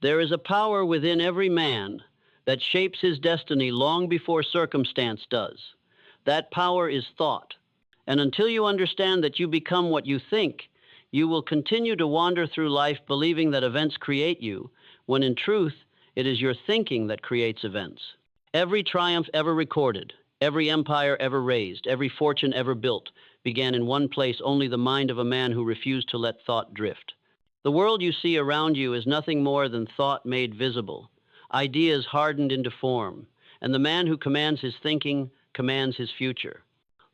There is a power within every man that shapes his destiny long before circumstance does. That power is thought. And until you understand that you become what you think, you will continue to wander through life believing that events create you, when in truth, it is your thinking that creates events. Every triumph ever recorded, every empire ever raised, every fortune ever built, began in one place, only the mind of a man who refused to let thought drift. The world you see around you is nothing more than thought made visible, ideas hardened into form, and the man who commands his thinking commands his future.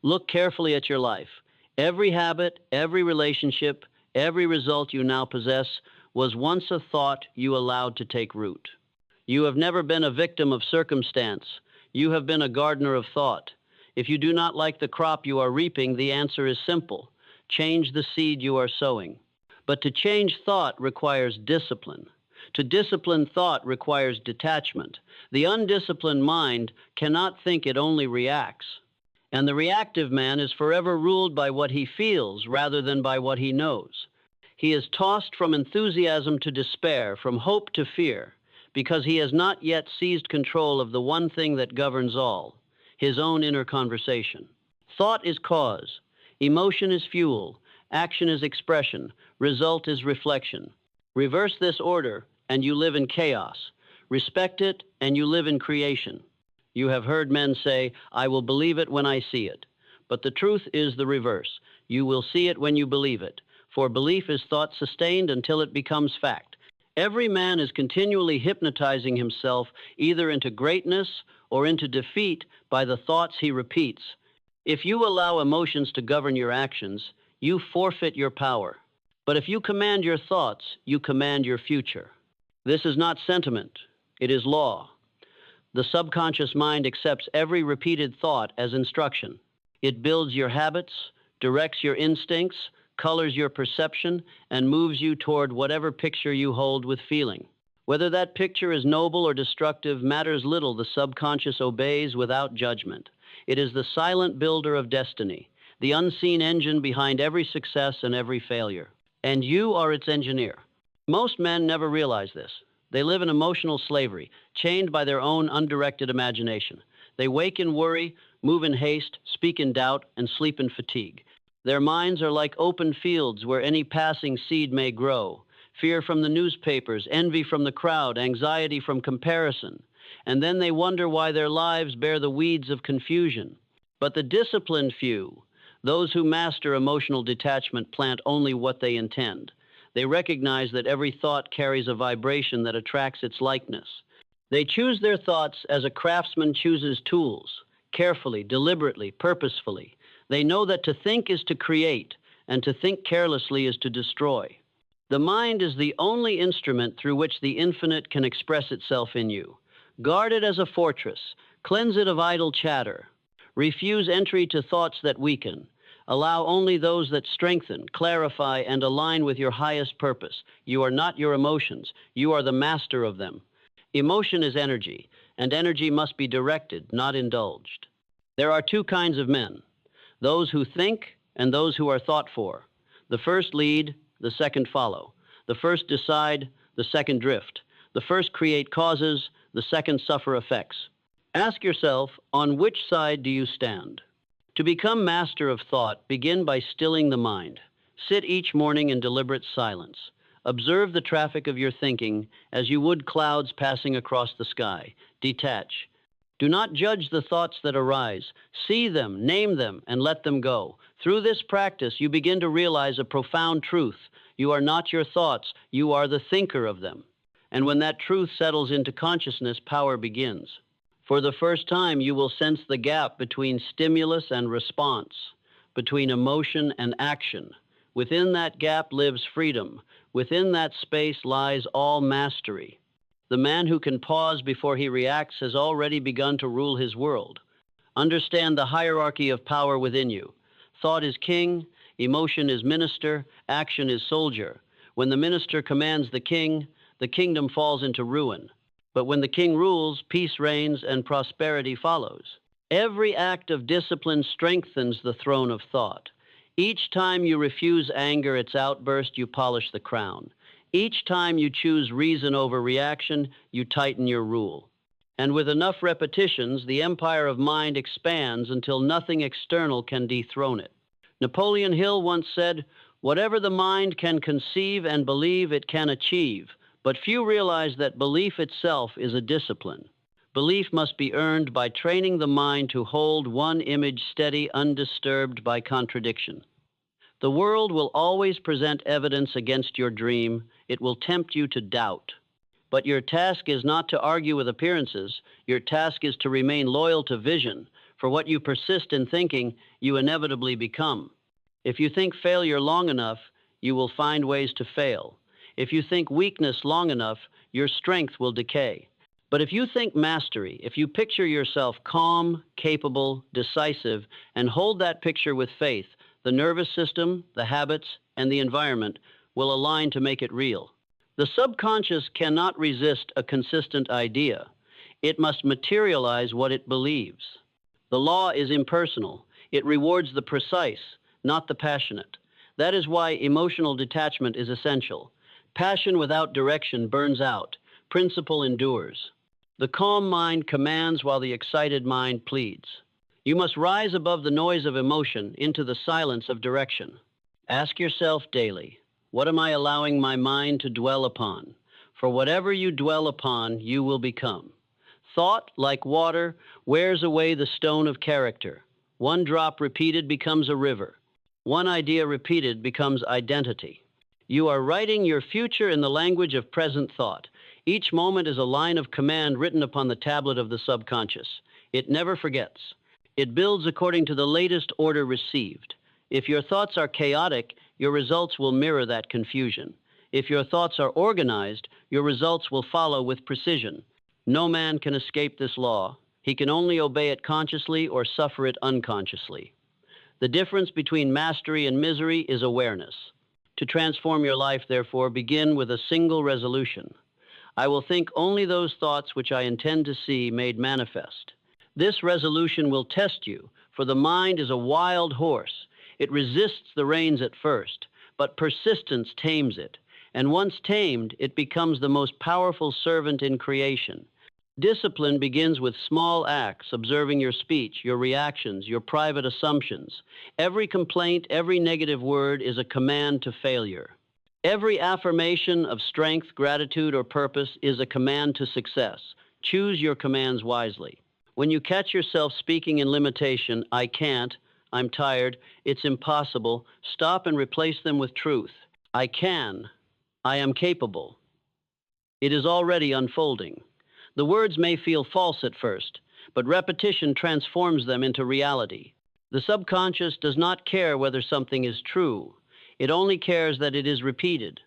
Look carefully at your life. Every habit, every relationship, every result you now possess was once a thought you allowed to take root. You have never been a victim of circumstance. You have been a gardener of thought. If you do not like the crop you are reaping, the answer is simple. Change the seed you are sowing. But to change thought requires discipline. To discipline thought requires detachment. The undisciplined mind cannot think, it only reacts. And the reactive man is forever ruled by what he feels rather than by what he knows. He is tossed from enthusiasm to despair, from hope to fear, because he has not yet seized control of the one thing that governs all, his own inner conversation. Thought is cause, emotion is fuel, action is expression, result is reflection. Reverse this order, and you live in chaos. Respect it, and you live in creation. You have heard men say, "I will believe it when I see it." But the truth is the reverse. You will see it when you believe it, for belief is thought sustained until it becomes fact. Every man is continually hypnotizing himself either into greatness or into defeat by the thoughts he repeats. If you allow emotions to govern your actions, you forfeit your power. But if you command your thoughts, you command your future. This is not sentiment, it is law. The subconscious mind accepts every repeated thought as instruction. It builds your habits, directs your instincts, colors your perception, and moves you toward whatever picture you hold with feeling. Whether that picture is noble or destructive matters little. The subconscious obeys without judgment. It is the silent builder of destiny, the unseen engine behind every success and every failure. And you are its engineer. Most men never realize this. They live in emotional slavery, chained by their own undirected imagination. They wake in worry, move in haste, speak in doubt, and sleep in fatigue. Their minds are like open fields where any passing seed may grow. Fear from the newspapers, envy from the crowd, anxiety from comparison. And then they wonder why their lives bear the weeds of confusion. But the disciplined few, those who master emotional detachment, plant only what they intend. They recognize that every thought carries a vibration that attracts its likeness. They choose their thoughts as a craftsman chooses tools, carefully, deliberately, purposefully. They know that to think is to create, and to think carelessly is to destroy. The mind is the only instrument through which the infinite can express itself in you. Guard it as a fortress. Cleanse it of idle chatter. Refuse entry to thoughts that weaken. Allow only those that strengthen, clarify, and align with your highest purpose. You are not your emotions. You are the master of them. Emotion is energy, and energy must be directed, not indulged. There are two kinds of men, those who think and those who are thought for. The first lead, the second follow. The first decide, the second drift. The first create causes, the second suffer effects. Ask yourself, on which side do you stand? To become master of thought, begin by stilling the mind. Sit each morning in deliberate silence. Observe the traffic of your thinking as you would clouds passing across the sky. Detach. Do not judge the thoughts that arise. See them, name them, and let them go. Through this practice, you begin to realize a profound truth. You are not your thoughts. You are the thinker of them. And when that truth settles into consciousness, power begins. For the first time, you will sense the gap between stimulus and response, between emotion and action. Within that gap lives freedom. Within that space lies all mastery. The man who can pause before he reacts has already begun to rule his world. Understand the hierarchy of power within you. Thought is king, emotion is minister, action is soldier. When the minister commands the kingdom falls into ruin. But when the king rules, peace reigns and prosperity follows. Every act of discipline strengthens the throne of thought. Each time you refuse anger, its outburst, you polish the crown. Each time you choose reason over reaction, you tighten your rule. And with enough repetitions, the empire of mind expands until nothing external can dethrone it. Napoleon Hill once said, "Whatever the mind can conceive and believe, it can achieve, but few realize that belief itself is a discipline. Belief must be earned by training the mind to hold one image steady, undisturbed by contradiction." The world will always present evidence against your dream. It will tempt you to doubt. But your task is not to argue with appearances. Your task is to remain loyal to vision. For what you persist in thinking, you inevitably become. If you think failure long enough, you will find ways to fail. If you think weakness long enough, your strength will decay. But if you think mastery, if you picture yourself calm, capable, decisive, and hold that picture with faith, the nervous system, the habits, and the environment will align to make it real. The subconscious cannot resist a consistent idea. It must materialize what it believes. The law is impersonal. It rewards the precise, not the passionate. That is why emotional detachment is essential. Passion without direction burns out. Principle endures. The calm mind commands while the excited mind pleads. You must rise above the noise of emotion into the silence of direction. Ask yourself daily, what am I allowing my mind to dwell upon? For whatever you dwell upon, you will become. Thought, like water, wears away the stone of character. One drop repeated becomes a river. One idea repeated becomes identity. You are writing your future in the language of present thought. Each moment is a line of command written upon the tablet of the subconscious. It never forgets. It builds according to the latest order received. If your thoughts are chaotic, your results will mirror that confusion. If your thoughts are organized, your results will follow with precision. No man can escape this law. He can only obey it consciously or suffer it unconsciously. The difference between mastery and misery is awareness. To transform your life, therefore, begin with a single resolution. I will think only those thoughts which I intend to see made manifest. This resolution will test you, for the mind is a wild horse. It resists the reins at first, but persistence tames it. And once tamed, it becomes the most powerful servant in creation. Discipline begins with small acts, observing your speech, your reactions, your private assumptions. Every complaint, every negative word is a command to failure. Every affirmation of strength, gratitude, or purpose is a command to success. Choose your commands wisely. When you catch yourself speaking in limitation, I can't, I'm tired, it's impossible, stop and replace them with truth. I can, I am capable. It is already unfolding. The words may feel false at first, but repetition transforms them into reality. The subconscious does not care whether something is true. It only cares that it is repeated.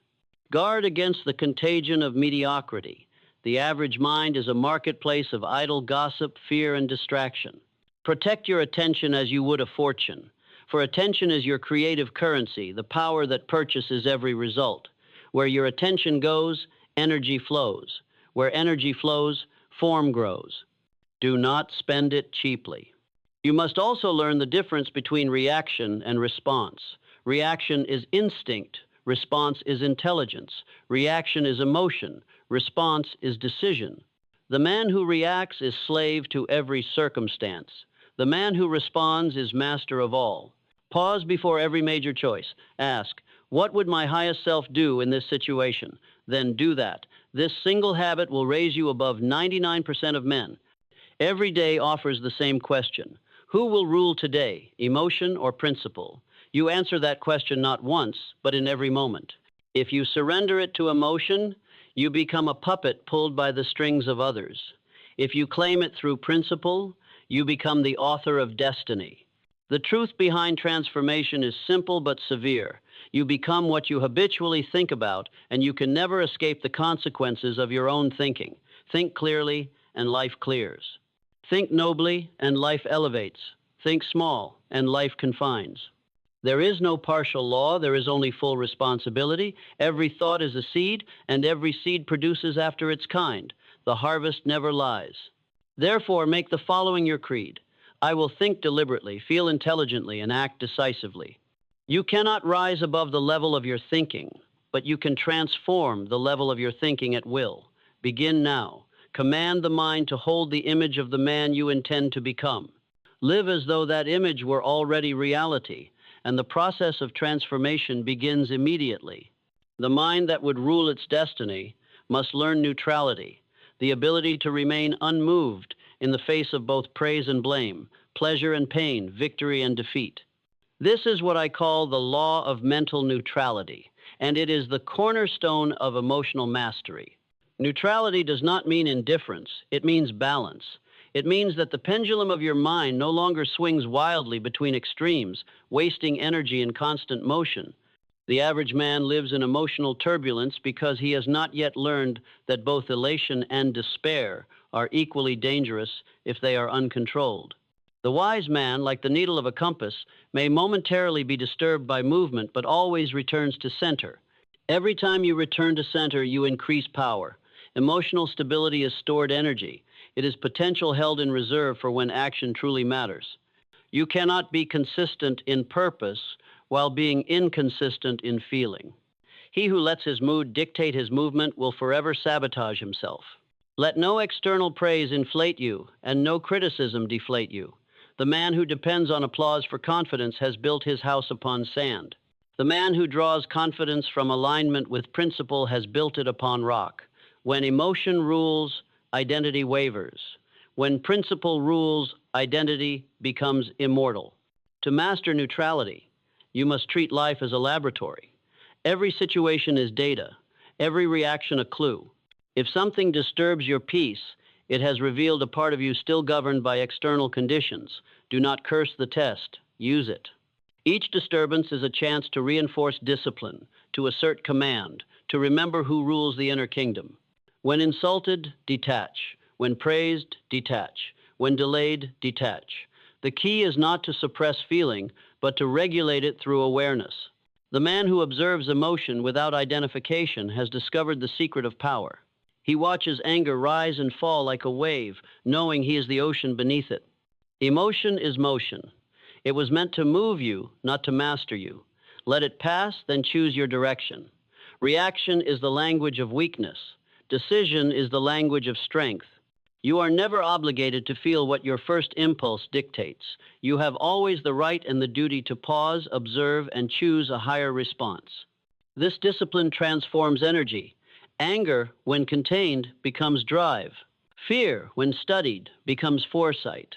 Guard against the contagion of mediocrity. The average mind is a marketplace of idle gossip, fear, and distraction. Protect your attention as you would a fortune, for attention is your creative currency, the power that purchases every result. Where your attention goes, energy flows. Where energy flows, form grows. Do not spend it cheaply. You must also learn the difference between reaction and response. Reaction is instinct. Response is intelligence. Reaction is emotion. Response is decision. The man who reacts is slave to every circumstance. The man who responds is master of all. Pause before every major choice. Ask, what would my highest self do in this situation? Then do that. This single habit will raise you above 99% of men. Every day offers the same question. Who will rule today, emotion or principle? You answer that question not once, but in every moment. If you surrender it to emotion, you become a puppet pulled by the strings of others. If you claim it through principle, you become the author of destiny. The truth behind transformation is simple but severe. You become what you habitually think about, and you can never escape the consequences of your own thinking. Think clearly, and life clears. Think nobly, and life elevates. Think small, and life confines. There is no partial law, there is only full responsibility. Every thought is a seed, and every seed produces after its kind. The harvest never lies. Therefore, make the following your creed. I will think deliberately, feel intelligently, and act decisively. You cannot rise above the level of your thinking. but you can transform the level of your thinking at will. Begin now. Command the mind to hold the image of the man you intend to become. Live as though that image were already reality, and the process of transformation begins immediately. The mind that would rule its destiny must learn neutrality, the ability to remain unmoved in the face of both praise and blame, pleasure and pain, victory and defeat. This is what I call the law of mental neutrality, and it is the cornerstone of emotional mastery. Neutrality does not mean indifference, it means balance. It means that the pendulum of your mind no longer swings wildly between extremes, wasting energy in constant motion. The average man lives in emotional turbulence because he has not yet learned that both elation and despair are equally dangerous if they are uncontrolled. The wise man, like the needle of a compass, may momentarily be disturbed by movement, but always returns to center. Every time you return to center, you increase power. Emotional stability is stored energy. It is potential held in reserve for when action truly matters. You cannot be consistent in purpose while being inconsistent in feeling. He who lets his mood dictate his movement will forever sabotage himself. Let no external praise inflate you, and no criticism deflate you. The man who depends on applause for confidence has built his house upon sand. The man who draws confidence from alignment with principle has built it upon rock. When emotion rules, identity wavers. When principle rules, identity becomes immortal. To master neutrality, you must treat life as a laboratory. Every situation is data, every reaction a clue. If something disturbs your peace, it has revealed a part of you still governed by external conditions. Do not curse the test, use it. Each disturbance is a chance to reinforce discipline, to assert command, to remember who rules the inner kingdom. When insulted, detach. When praised, detach. When delayed, detach. The key is not to suppress feeling, but to regulate it through awareness. The man who observes emotion without identification has discovered the secret of power. He watches anger rise and fall like a wave, knowing he is the ocean beneath it. Emotion is motion. It was meant to move you, not to master you. Let it pass, then choose your direction. Reaction is the language of weakness. Decision is the language of strength. You are never obligated to feel what your first impulse dictates. You have always the right and the duty to pause, observe, and choose a higher response. This discipline transforms energy. Anger, when contained, becomes drive. Fear, when studied, becomes foresight.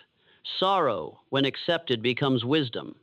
Sorrow, when accepted, becomes wisdom.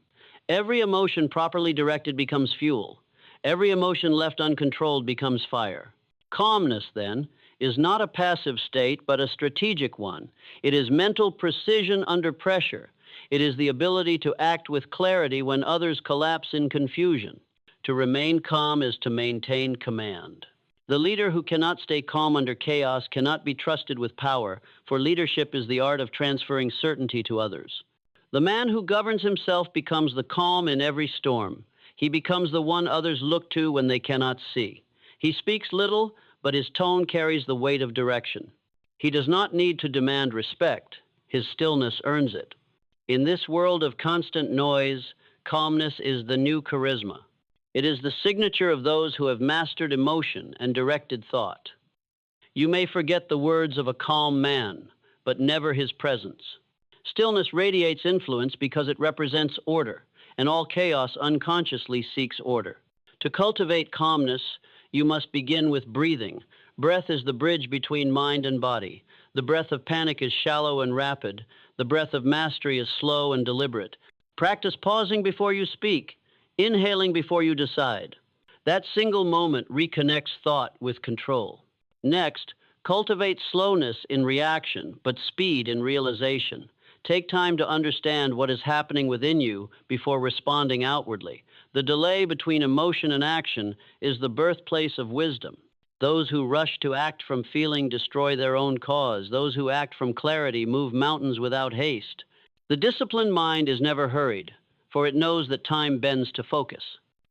Every emotion properly directed becomes fuel. Every emotion left uncontrolled becomes fire. Calmness, then, is not a passive state, but a strategic one. It is mental precision under pressure. It is the ability to act with clarity when others collapse in confusion. To remain calm is to maintain command. The leader who cannot stay calm under chaos cannot be trusted with power, for leadership is the art of transferring certainty to others. The man who governs himself becomes the calm in every storm. He becomes the one others look to when they cannot see. He speaks little, but his tone carries the weight of direction. He does not need to demand respect. His stillness earns it. In this world of constant noise, calmness is the new charisma. It is the signature of those who have mastered emotion and directed thought. You may forget the words of a calm man, but never his presence. Stillness radiates influence because it represents order, and all chaos unconsciously seeks order. To cultivate calmness, you must begin with breathing. Breath is the bridge between mind and body. The breath of panic is shallow and rapid. The breath of mastery is slow and deliberate. Practice pausing before you speak, inhaling before you decide. That single moment reconnects thought with control. Next, cultivate slowness in reaction, but speed in realization. Take time to understand what is happening within you before responding outwardly. The delay between emotion and action is the birthplace of wisdom. Those who rush to act from feeling destroy their own cause. Those who act from clarity move mountains without haste. The disciplined mind is never hurried, for it knows that time bends to focus.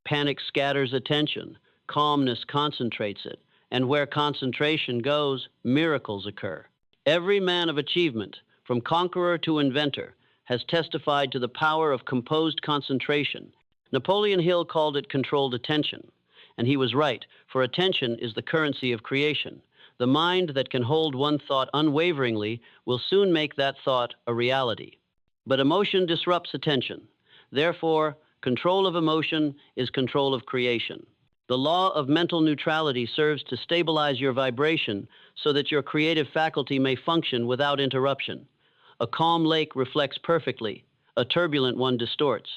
Panic scatters attention. Calmness concentrates it. And where concentration goes, miracles occur. Every man of achievement, from conqueror to inventor, has testified to the power of composed concentration. Napoleon Hill called it controlled attention. And he was right, for attention is the currency of creation. The mind that can hold one thought unwaveringly will soon make that thought a reality. But emotion disrupts attention. Therefore, control of emotion is control of creation. The law of mental neutrality serves to stabilize your vibration so that your creative faculty may function without interruption. A calm lake reflects perfectly, a turbulent one distorts.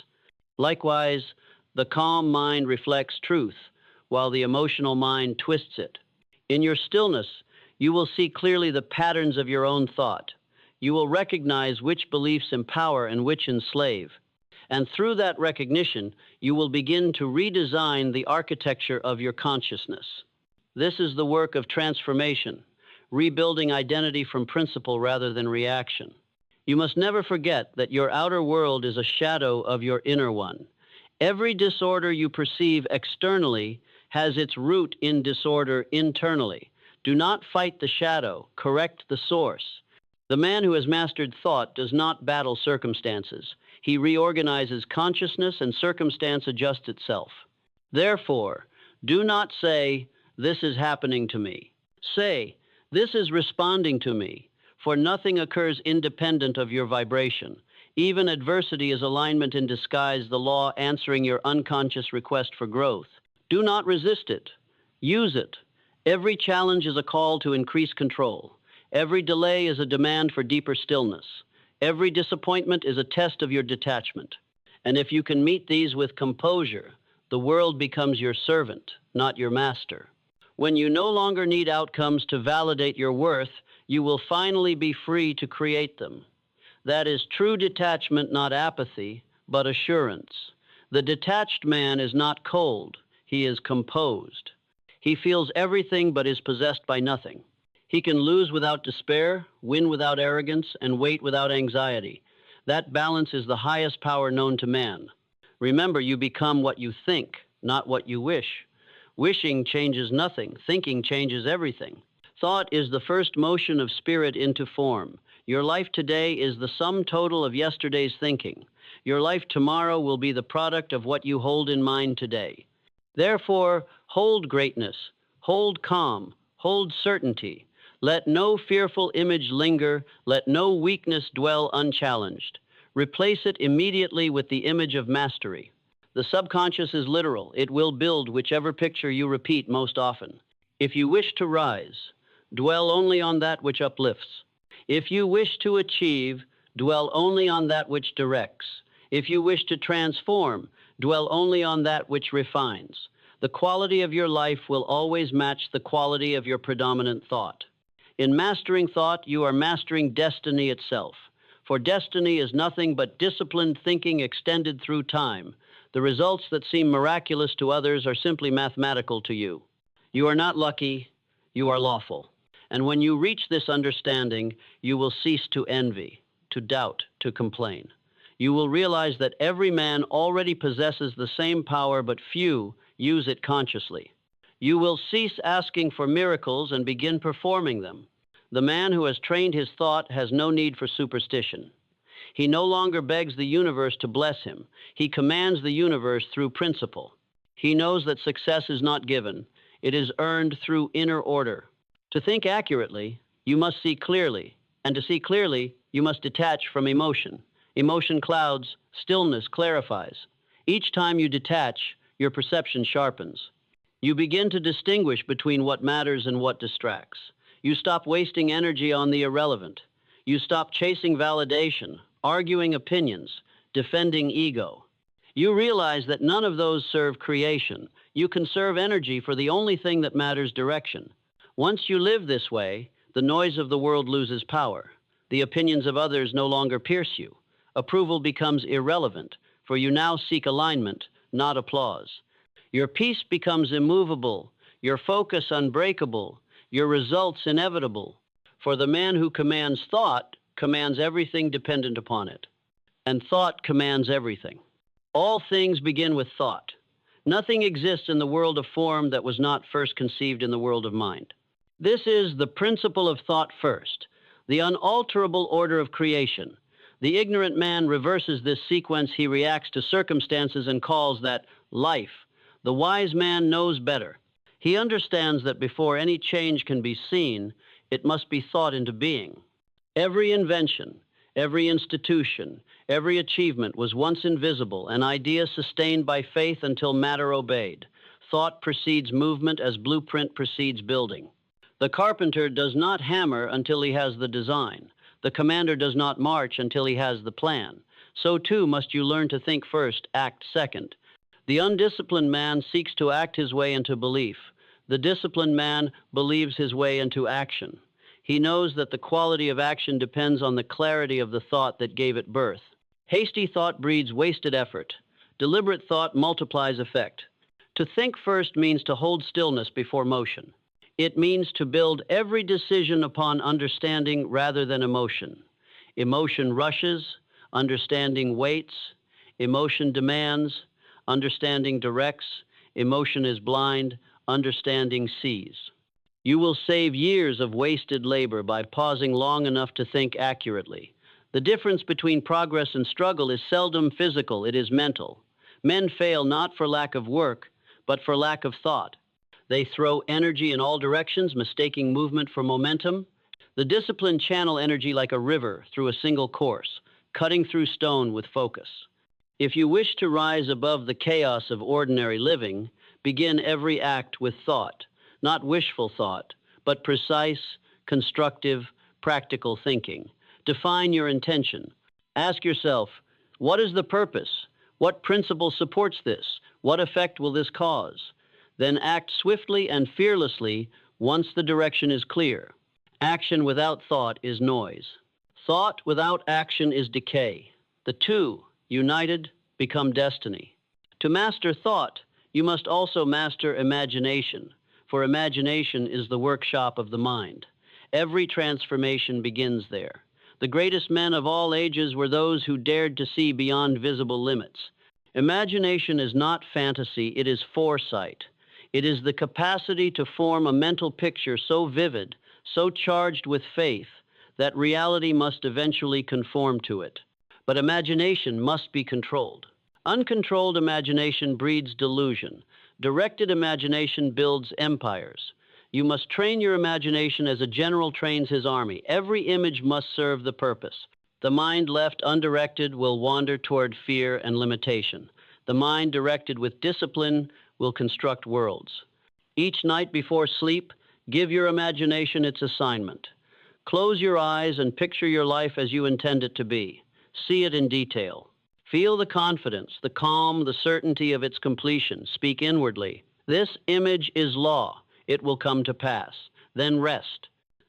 Likewise, the calm mind reflects truth, while the emotional mind twists it. In your stillness, you will see clearly the patterns of your own thought. You will recognize which beliefs empower and which enslave. And through that recognition, you will begin to redesign the architecture of your consciousness. This is the work of transformation, rebuilding identity from principle rather than reaction. You must never forget that your outer world is a shadow of your inner one. Every disorder you perceive externally has its root in disorder internally. Do not fight the shadow, correct the source. The man who has mastered thought does not battle circumstances. He reorganizes consciousness and circumstance adjusts itself. Therefore, do not say, "This is happening to me." Say, "This is responding to me," for nothing occurs independent of your vibration. Even adversity is alignment in disguise, the law answering your unconscious request for growth. Do not resist it. Use it. Every challenge is a call to increase control. Every delay is a demand for deeper stillness. Every disappointment is a test of your detachment. And if you can meet these with composure, the world becomes your servant, not your master. When you no longer need outcomes to validate your worth, you will finally be free to create them. That is true detachment, not apathy, but assurance. The detached man is not cold, he is composed. He feels everything but is possessed by nothing. He can lose without despair, win without arrogance, and wait without anxiety. That balance is the highest power known to man. Remember, you become what you think, not what you wish. Wishing changes nothing. Thinking changes everything. Thought is the first motion of spirit into form. Your life today is the sum total of yesterday's thinking. Your life tomorrow will be the product of what you hold in mind today. Therefore, hold greatness, hold calm, hold certainty. Let no fearful image linger, let no weakness dwell unchallenged. Replace it immediately with the image of mastery. The subconscious is literal. It will build whichever picture you repeat most often. If you wish to rise, dwell only on that which uplifts. If you wish to achieve, dwell only on that which directs. If you wish to transform, dwell only on that which refines. The quality of your life will always match the quality of your predominant thought. In mastering thought, you are mastering destiny itself. For destiny is nothing but disciplined thinking extended through time. The results that seem miraculous to others are simply mathematical to you. You are not lucky, you are lawful. And when you reach this understanding, you will cease to envy, to doubt, to complain. You will realize that every man already possesses the same power, but few use it consciously. You will cease asking for miracles and begin performing them. The man who has trained his thought has no need for superstition. He no longer begs the universe to bless him. He commands the universe through principle. He knows that success is not given. It is earned through inner order. To think accurately, you must see clearly. And to see clearly, you must detach from emotion. Emotion clouds, stillness clarifies. Each time you detach, your perception sharpens. You begin to distinguish between what matters and what distracts. You stop wasting energy on the irrelevant. You stop chasing validation, arguing opinions, defending ego. You realize that none of those serve creation. You conserve energy for the only thing that matters: direction. Once you live this way, the noise of the world loses power. The opinions of others no longer pierce you. Approval becomes irrelevant, for you now seek alignment, not applause. Your peace becomes immovable, your focus unbreakable, your results inevitable. For the man who commands thought commands everything dependent upon it. And thought commands everything. All things begin with thought. Nothing exists in the world of form that was not first conceived in the world of mind. This is the principle of thought first, the unalterable order of creation. The ignorant man reverses this sequence. He reacts to circumstances and calls that life. The wise man knows better. He understands that before any change can be seen, it must be thought into being. Every invention, every institution, every achievement was once invisible, an idea sustained by faith until matter obeyed. Thought precedes movement as blueprint precedes building. The carpenter does not hammer until he has the design. The commander does not march until he has the plan. So too must you learn to think first, act second. The undisciplined man seeks to act his way into belief. The disciplined man believes his way into action. He knows that the quality of action depends on the clarity of the thought that gave it birth. Hasty thought breeds wasted effort. Deliberate thought multiplies effect. To think first means to hold stillness before motion. It means to build every decision upon understanding rather than emotion. Emotion rushes, understanding waits. Emotion demands, understanding directs. Emotion is blind, understanding sees. You will save years of wasted labor by pausing long enough to think accurately. The difference between progress and struggle is seldom physical, it is mental. Men fail not for lack of work, but for lack of thought. They throw energy in all directions, mistaking movement for momentum. The disciplined channel energy like a river through a single course, cutting through stone with focus. If you wish to rise above the chaos of ordinary living, begin every act with thought. Not wishful thought, but precise, constructive, practical thinking. Define your intention. Ask yourself, what is the purpose? What principle supports this? What effect will this cause? Then act swiftly and fearlessly once the direction is clear. Action without thought is noise. Thought without action is decay. The two, united, become destiny. To master thought, you must also master imagination. For imagination is the workshop of the mind. Every transformation begins there. The greatest men of all ages were those who dared to see beyond visible limits. Imagination is not fantasy, it is foresight. It is the capacity to form a mental picture so vivid, so charged with faith, that reality must eventually conform to it. But imagination must be controlled. Uncontrolled imagination breeds delusion. Directed imagination builds empires. You must train your imagination as a general trains his army. Every image must serve the purpose. The mind left undirected will wander toward fear and limitation. The mind directed with discipline will construct worlds. Each night before sleep, give your imagination its assignment. Close your eyes and picture your life as you intend it to be. See it in detail. Feel the confidence, the calm, the certainty of its completion. Speak inwardly. This image is law. It will come to pass. Then rest.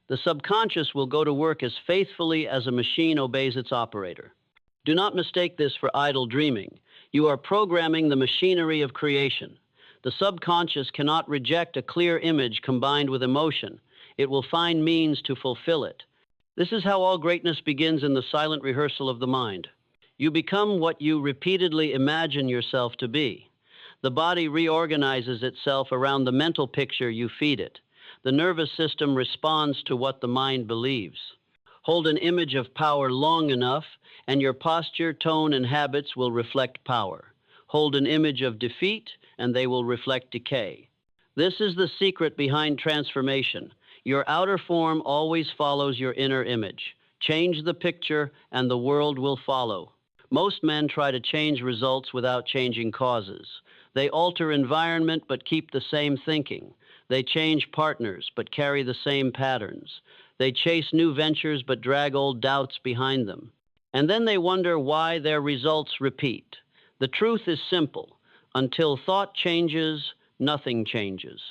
The subconscious will go to work as faithfully as a machine obeys its operator. Do not mistake this for idle dreaming. You are programming the machinery of creation. The subconscious cannot reject a clear image combined with emotion. It will find means to fulfill it. This is how all greatness begins in the silent rehearsal of the mind. You become what you repeatedly imagine yourself to be. The body reorganizes itself around the mental picture you feed it. The nervous system responds to what the mind believes. Hold an image of power long enough, and your posture, tone, and habits will reflect power. Hold an image of defeat, and they will reflect decay. This is the secret behind transformation. Your outer form always follows your inner image. Change the picture, and the world will follow. Most men try to change results without changing causes. They alter environment but keep the same thinking. They change partners but carry the same patterns. They chase new ventures but drag old doubts behind them. And then they wonder why their results repeat. The truth is simple. Until thought changes, nothing changes.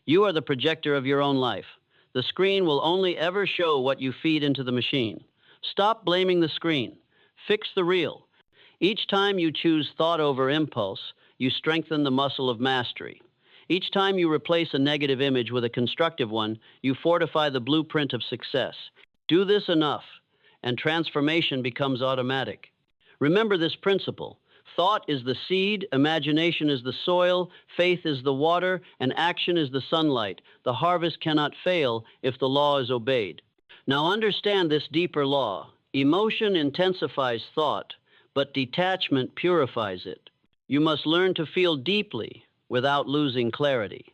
You are the projector of your own life. The screen will only ever show what you feed into the machine. Stop blaming the screen. Fix the reel. Each time you choose thought over impulse, you strengthen the muscle of mastery. Each time you replace a negative image with a constructive one, you fortify the blueprint of success. Do this enough, and transformation becomes automatic. Remember this principle. Thought is the seed, imagination is the soil, faith is the water, and action is the sunlight. The harvest cannot fail if the law is obeyed. Now understand this deeper law. Emotion intensifies thought, but detachment purifies it. You must learn to feel deeply, without losing clarity.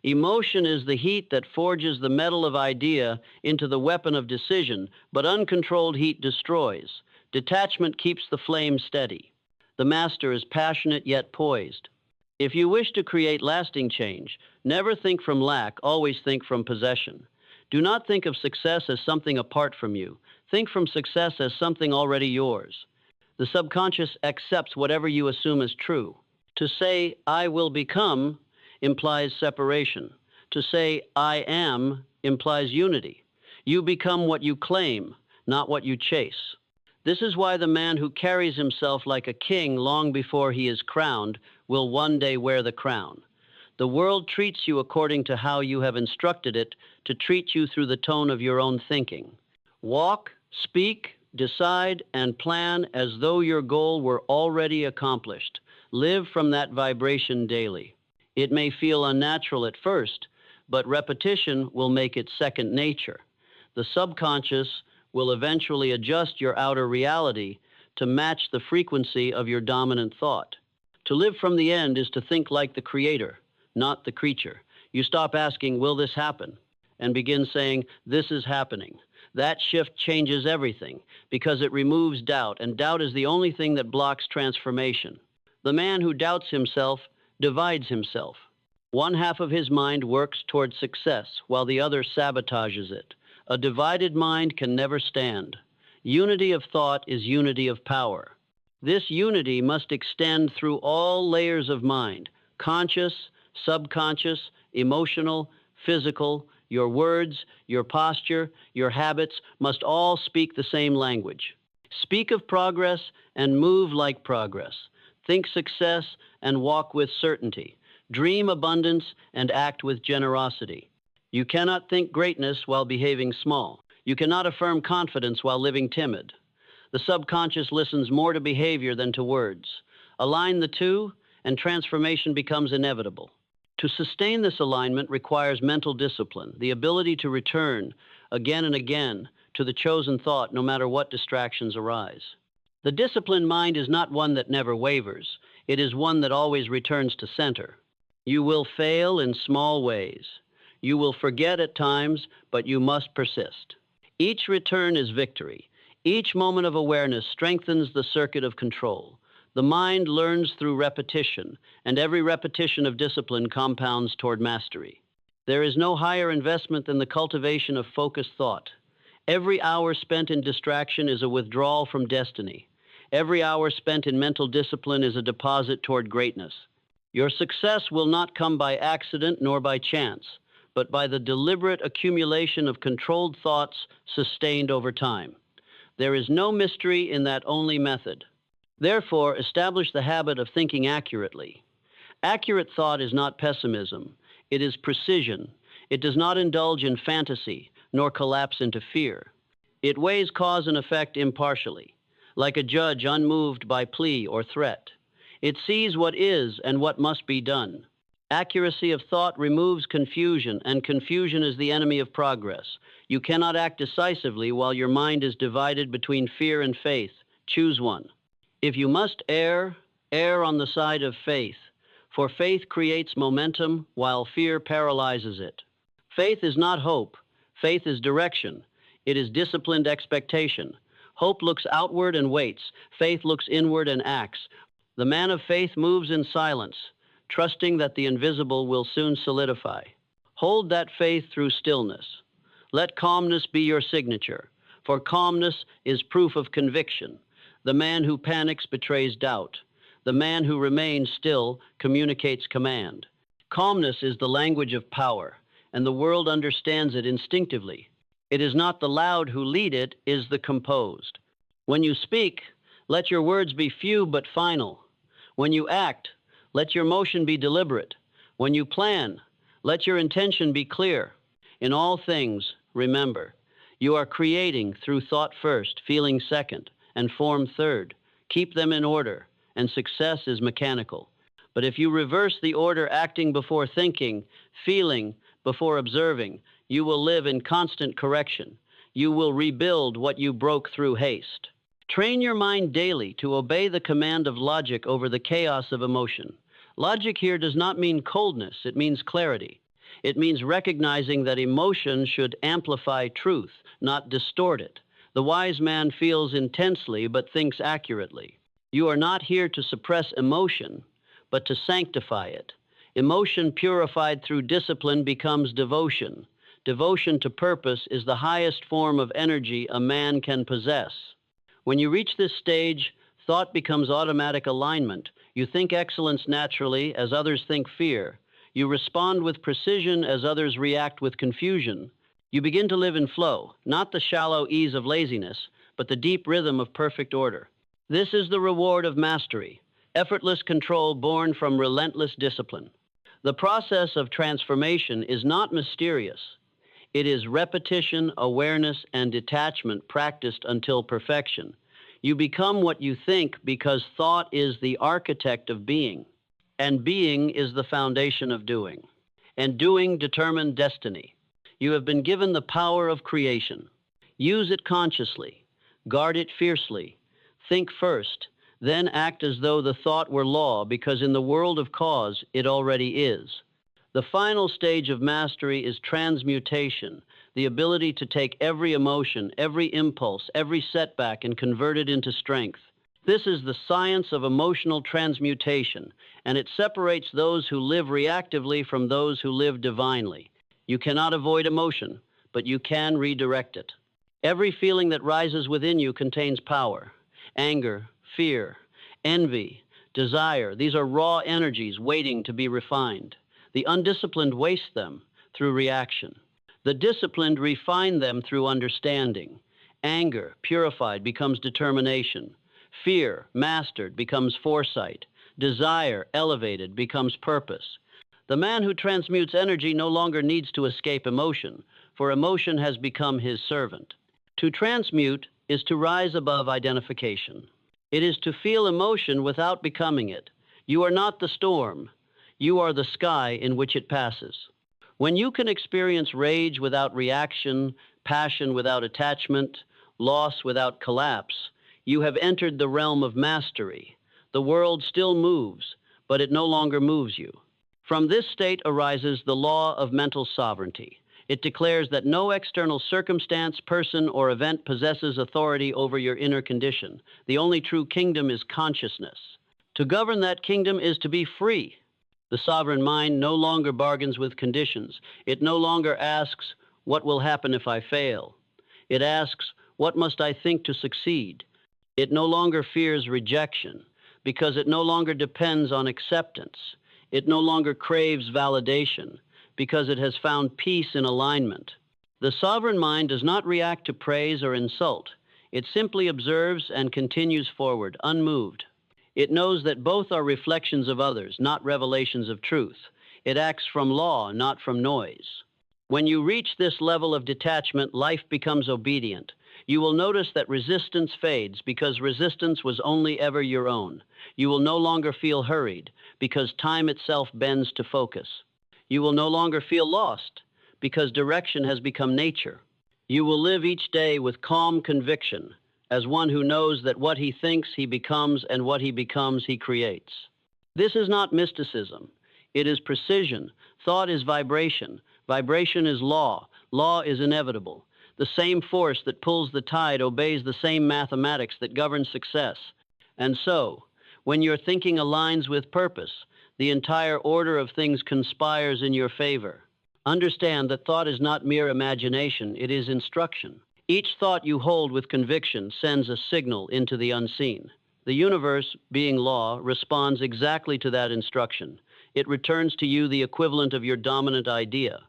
Emotion is the heat that forges the metal of idea into the weapon of decision, but uncontrolled heat destroys. Detachment keeps the flame steady. The master is passionate yet poised. If you wish to create lasting change, never think from lack, always think from possession. Do not think of success as something apart from you. Think from success as something already yours. The subconscious accepts whatever you assume is true. To say, I will become, implies separation. To say, I am, implies unity. You become what you claim, not what you chase. This is why the man who carries himself like a king long before he is crowned will one day wear the crown. The world treats you according to how you have instructed it to treat you through the tone of your own thinking. Walk, speak, decide, and plan as though your goal were already accomplished. Live from that vibration daily. It may feel unnatural at first, but repetition will make it second nature. The subconscious will eventually adjust your outer reality to match the frequency of your dominant thought. To live from the end is to think like the creator, not the creature. You stop asking, will this happen? And begin saying, this is happening. That shift changes everything because it removes doubt, and doubt is the only thing that blocks transformation. The man who doubts himself divides himself. One half of his mind works toward success while the other sabotages it. A divided mind can never stand. Unity of thought is unity of power. This unity must extend through all layers of mind: conscious, subconscious, emotional, physical. Your words, your posture, your habits must all speak the same language. Speak of progress and move like progress. Think success and walk with certainty. Dream abundance and act with generosity. You cannot think greatness while behaving small. You cannot affirm confidence while living timid. The subconscious listens more to behavior than to words. Align the two, and transformation becomes inevitable. To sustain this alignment requires mental discipline, the ability to return again and again to the chosen thought no matter what distractions arise. The disciplined mind is not one that never wavers. It is one that always returns to center. You will fail in small ways. You will forget at times, but you must persist. Each return is victory. Each moment of awareness strengthens the circuit of control. The mind learns through repetition, and every repetition of discipline compounds toward mastery. There is no higher investment than the cultivation of focused thought. Every hour spent in distraction is a withdrawal from destiny. Every hour spent in mental discipline is a deposit toward greatness. Your success will not come by accident nor by chance, but by the deliberate accumulation of controlled thoughts sustained over time. There is no mystery in that only method. Therefore, establish the habit of thinking accurately. Accurate thought is not pessimism. It is precision. It does not indulge in fantasy, nor collapse into fear. It weighs cause and effect impartially, like a judge unmoved by plea or threat. It sees what is and what must be done. Accuracy of thought removes confusion, and confusion is the enemy of progress. You cannot act decisively while your mind is divided between fear and faith. Choose one. If you must err, err on the side of faith, for faith creates momentum while fear paralyzes it. Faith is not hope. Faith is direction. It is disciplined expectation. Hope looks outward and waits. Faith looks inward and acts. The man of faith moves in silence, trusting that the invisible will soon solidify. Hold that faith through stillness. Let calmness be your signature, for calmness is proof of conviction. The man who panics betrays doubt. The man who remains still communicates command. Calmness is the language of power, and the world understands it instinctively. It is not the loud who lead it, it is the composed. When you speak, let your words be few but final. When you act, let your motion be deliberate. When you plan, let your intention be clear. In all things, remember, you are creating through thought first, feeling second, and form third. Keep them in order, and success is mechanical. But if you reverse the order, acting before thinking, feeling before observing, you will live in constant correction. You will rebuild what you broke through haste. Train your mind daily to obey the command of logic over the chaos of emotion. Logic here does not mean coldness, it means clarity. It means recognizing that emotion should amplify truth, not distort it. The wise man feels intensely but thinks accurately. You are not here to suppress emotion, but to sanctify it. Emotion purified through discipline becomes devotion. Devotion to purpose is the highest form of energy a man can possess. When you reach this stage, thought becomes automatic alignment. You think excellence naturally as others think fear. You respond with precision as others react with confusion. You begin to live in flow, not the shallow ease of laziness, but the deep rhythm of perfect order. This is the reward of mastery, effortless control born from relentless discipline. The process of transformation is not mysterious. It is repetition, awareness, and detachment practiced until perfection. You become what you think because thought is the architect of being, and being is the foundation of doing, and doing determines destiny. You have been given the power of creation. Use it consciously, guard it fiercely, think first, then act as though the thought were law, because in the world of cause it already is. The final stage of mastery is transmutation, the ability to take every emotion, every impulse, every setback, and convert it into strength. This is the science of emotional transmutation, and it separates those who live reactively from those who live divinely. You cannot avoid emotion, but you can redirect it. Every feeling that rises within you contains power. Anger, fear, envy, desire, these are raw energies waiting to be refined. The undisciplined waste them through reaction. The disciplined refine them through understanding. Anger, purified, becomes determination. Fear, mastered, becomes foresight. Desire, elevated, becomes purpose. The man who transmutes energy no longer needs to escape emotion, for emotion has become his servant. To transmute is to rise above identification. It is to feel emotion without becoming it. You are not the storm. You are the sky in which it passes. When you can experience rage without reaction, passion without attachment, loss without collapse, you have entered the realm of mastery. The world still moves, but it no longer moves you. From this state arises the law of mental sovereignty. It declares that no external circumstance, person, or event possesses authority over your inner condition. The only true kingdom is consciousness. To govern that kingdom is to be free. The sovereign mind no longer bargains with conditions. It no longer asks, "What will happen if I fail?" It asks, "What must I think to succeed?" It no longer fears rejection, because it no longer depends on acceptance. It no longer craves validation, because it has found peace in alignment. The sovereign mind does not react to praise or insult. It simply observes and continues forward, unmoved. It knows that both are reflections of others, not revelations of truth. It acts from law, not from noise. When you reach this level of detachment, life becomes obedient. You will notice that resistance fades because resistance was only ever your own. You will no longer feel hurried because time itself bends to focus. You will no longer feel lost because direction has become nature. You will live each day with calm conviction, as one who knows that what he thinks he becomes, and what he becomes he creates. This is not mysticism. It is precision. Thought is vibration. Vibration is law. Law is inevitable. The same force that pulls the tide obeys the same mathematics that governs success. And so, when your thinking aligns with purpose, the entire order of things conspires in your favor. Understand that thought is not mere imagination, it is instruction. Each thought you hold with conviction sends a signal into the unseen. The universe, being law, responds exactly to that instruction. It returns to you the equivalent of your dominant idea.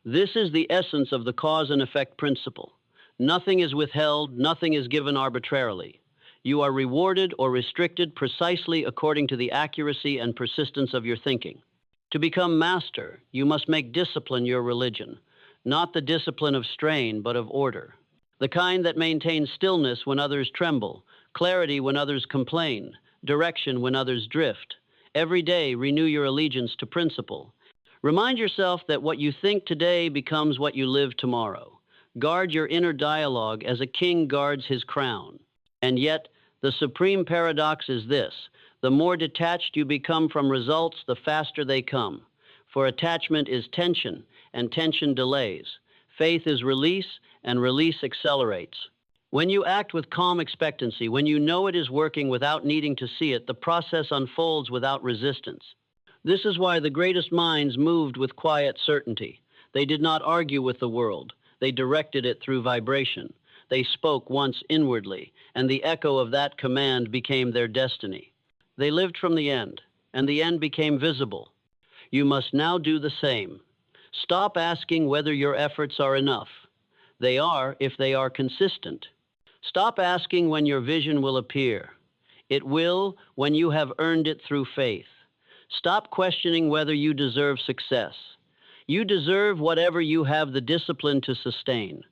This is the essence of the cause and effect principle. Nothing is withheld, nothing is given arbitrarily. You are rewarded or restricted precisely according to the accuracy and persistence of your thinking. To become master, you must make discipline your religion, not the discipline of strain, but of order. The kind that maintains stillness when others tremble, clarity when others complain, direction when others drift. Every day, renew your allegiance to principle. Remind yourself that what you think today becomes what you live tomorrow. Guard your inner dialogue as a king guards his crown. And yet, the supreme paradox is this: The more detached you become from results, the faster they come. For attachment is tension, and tension delays. Faith is release, and release accelerates. When you act with calm expectancy, when you know it is working without needing to see it, the process unfolds without resistance. This is why the greatest minds moved with quiet certainty. They did not argue with the world. They directed it through vibration. They spoke once inwardly, and the echo of that command became their destiny. They lived from the end, and the end became visible. You must now do the same. Stop asking whether your efforts are enough. They are if they are consistent. Stop asking when your vision will appear. It will when you have earned it through faith. Stop questioning whether you deserve success. You deserve whatever you have the discipline to sustain.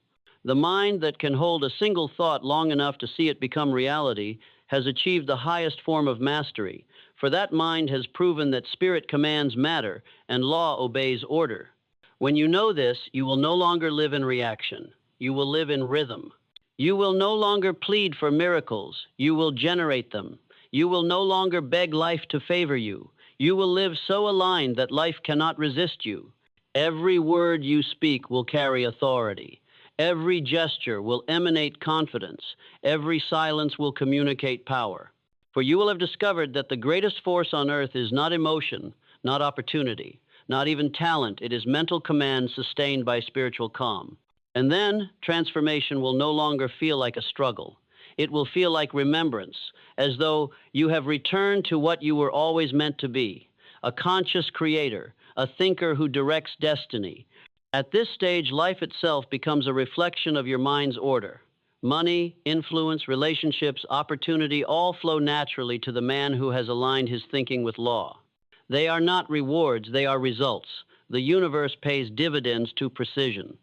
The mind that can hold a single thought long enough to see it become reality has achieved the highest form of mastery, for that mind has proven that spirit commands matter and law obeys order. When you know this, you will no longer live in reaction. You will live in rhythm. You will no longer plead for miracles. You will generate them. You will no longer beg life to favor you. You will live so aligned that life cannot resist you. Every word you speak will carry authority. Every gesture will emanate confidence. Every silence will communicate power. For you will have discovered that the greatest force on earth is not emotion, not opportunity, not even talent. It is mental command sustained by spiritual calm. And then transformation will no longer feel like a struggle. It will feel like remembrance, as though you have returned to what you were always meant to be, a conscious creator, a thinker who directs destiny. At this stage, life itself becomes a reflection of your mind's order. Money, influence, relationships, opportunity all flow naturally to the man who has aligned his thinking with law. They are not rewards, they are results. The universe pays dividends to precision.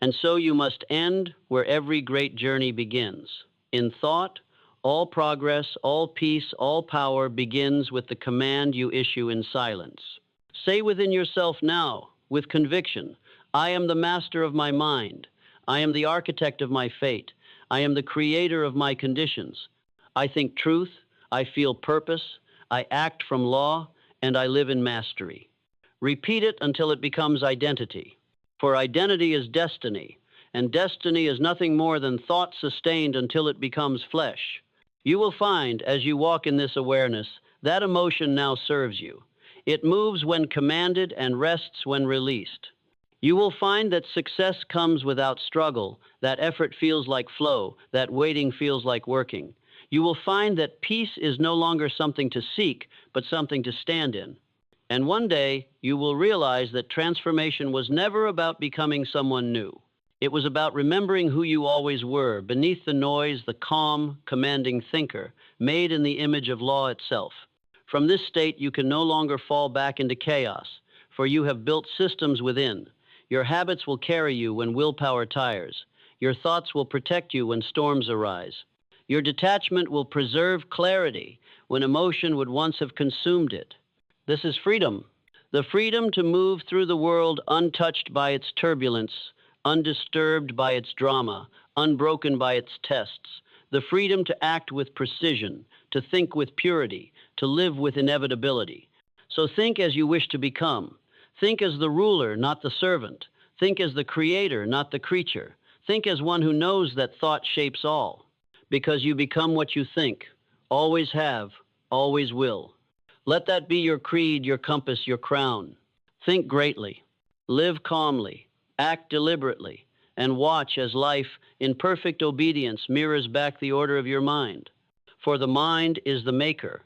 And so you must end where every great journey begins. In thought, all progress, all peace, all power begins with the command you issue in silence. Say within yourself now, with conviction, I am the master of my mind. I am the architect of my fate. I am the creator of my conditions. I think truth, I feel purpose, I act from law, and I live in mastery. Repeat it until it becomes identity. For identity is destiny, and destiny is nothing more than thought sustained until it becomes flesh. You will find, as you walk in this awareness, that emotion now serves you. It moves when commanded and rests when released. You will find that success comes without struggle, that effort feels like flow, that waiting feels like working. You will find that peace is no longer something to seek, but something to stand in. And one day, you will realize that transformation was never about becoming someone new. It was about remembering who you always were, beneath the noise, the calm, commanding thinker, made in the image of law itself. From this state, you can no longer fall back into chaos, for you have built systems within. Your habits will carry you when willpower tires. Your thoughts will protect you when storms arise. Your detachment will preserve clarity when emotion would once have consumed it. This is freedom. The freedom to move through the world untouched by its turbulence, undisturbed by its drama, unbroken by its tests. The freedom to act with precision, to think with purity, to live with inevitability. So think as you wish to become. Think as the ruler, not the servant. Think as the creator, not the creature. Think as one who knows that thought shapes all. Because you become what you think. Always have, always will. Let that be your creed, your compass, your crown. Think greatly. Live calmly. Act deliberately. And watch as life, in perfect obedience, mirrors back the order of your mind. For the mind is the maker.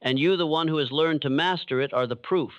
And you, the one who has learned to master it, are the proof.